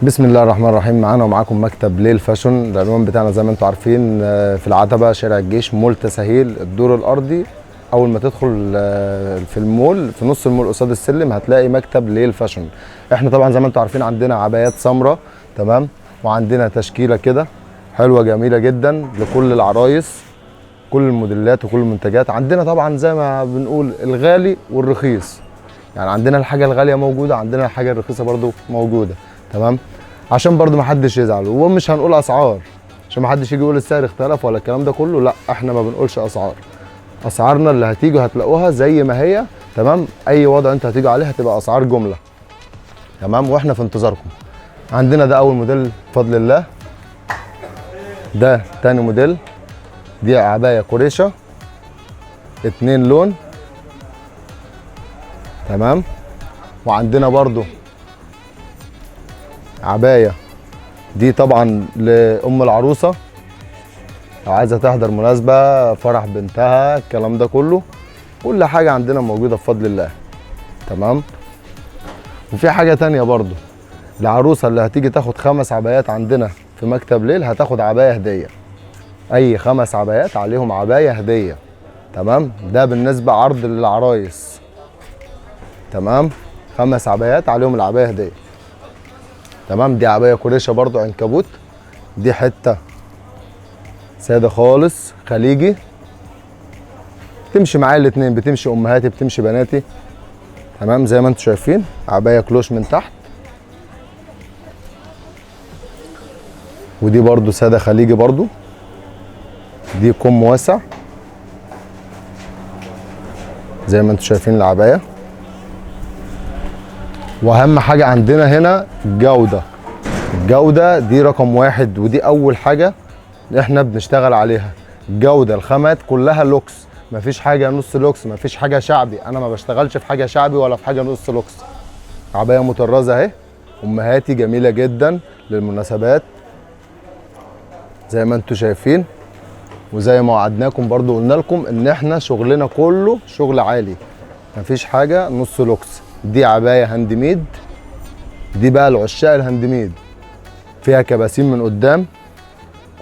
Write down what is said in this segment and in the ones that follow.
بسم الله الرحمن الرحيم. معانا ومعاكم مكتب ليل فاشون. العنوان بتاعنا زي ما انتم عارفين في العتبه، شارع الجيش، مول تساهيل، الدور الارضي. اول ما تدخل في المول، في نص المول قصاد السلم هتلاقي مكتب ليل فاشون. احنا طبعا زي ما انتم عارفين عندنا عبايات سمراء، تمام، وعندنا تشكيله كده حلوه جميله جدا لكل العرايس، كل الموديلات وكل المنتجات. عندنا طبعا زي ما بنقول الغالي والرخيص، يعني عندنا الحاجه الغاليه موجوده، عندنا الحاجه الرخيصه برضو موجوده، تمام، عشان برضو ما حدش يزعل. ومش هنقول اسعار عشان ما حدش يجي يقول السعر اختلف ولا الكلام ده كله، لا، احنا ما بنقولش اسعار. اسعارنا اللي هتيجوا هتلاقوها زي ما هي، تمام. اي وضع انت هتيجوا عليه هتبقى اسعار جمله، تمام، واحنا في انتظاركم. عندنا ده اول موديل بفضل الله، ده تاني موديل. دي عبايه قريشه 2 لون، تمام. وعندنا برضو عبايه دي طبعا لام العروسه، لو عايزه تحضر مناسبه، فرح بنتها، الكلام ده كله، كل حاجه عندنا موجوده بفضل الله، تمام. وفي حاجه تانية برضو، العروسه اللي هتيجي تاخد 5 عبايات عندنا في مكتب ليل هتاخد عبايه هديه. اي 5 عبايات عليهم عبايه هديه، تمام. ده بالنسبه عرض للعرايس، تمام. 5 عبايات عليهم العبايه هديه، تمام. دي عبايه قريشه برضو عنكبوت، دي حته ساده خالص خليجي، بتمشي معايا الاتنين، بتمشي امهاتي بتمشي بناتي، تمام. زي ما انتم شايفين عبايه كلوش من تحت، ودي برضو ساده خليجي برضو، دي كم واسع زي ما انتم شايفين العبايه. واهم حاجه عندنا هنا الجوده. الجوده دي رقم 1، ودي اول حاجه احنا بنشتغل عليها. الجوده، الخامات كلها لوكس، مفيش حاجه نص لوكس، مفيش حاجه شعبي. انا ما بشتغلش في حاجه شعبي ولا في حاجه نص لوكس. عبايه مطرزه اهي، امهاتي، جميله جدا للمناسبات زي ما انتم شايفين. وزي ما وعدناكم برضو قلنا لكم ان احنا شغلنا كله شغل عالي، مفيش حاجه نص لوكس. دي عبايه هاند ميد، دي بقى العشاق الهاند ميد، فيها كباسين من قدام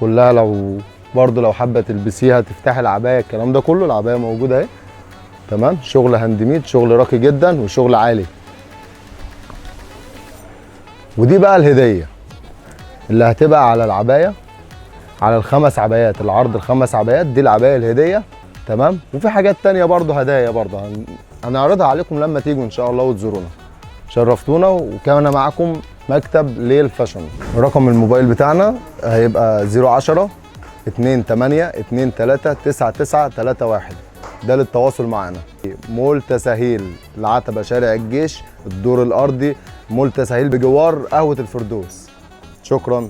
كلها، لو حابه تلبسيها تفتحي العبايه، الكلام ده كله العبايه موجوده اهي، تمام. شغل هاند ميد، شغل راقي جدا وشغل عالي. ودي بقى الهديه اللي هتبقى على العبايه، على ال5 عبايات، العرض ال5 عبايات دي العبايه الهديه، تمام. وفي حاجات تانية برضو هدايا برضو هنعرضها عليكم لما تيجوا ان شاء الله وتزورونا. شرفتونا. وكان معاكم مكتب ليل فاشون. رقم الموبايل بتاعنا هيبقى 010 28 23 9931، ده للتواصل معنا. مول تساهيل، العتبه، شارع الجيش، الدور الارضي، مول تساهيل بجوار قهوه الفردوس. شكرا.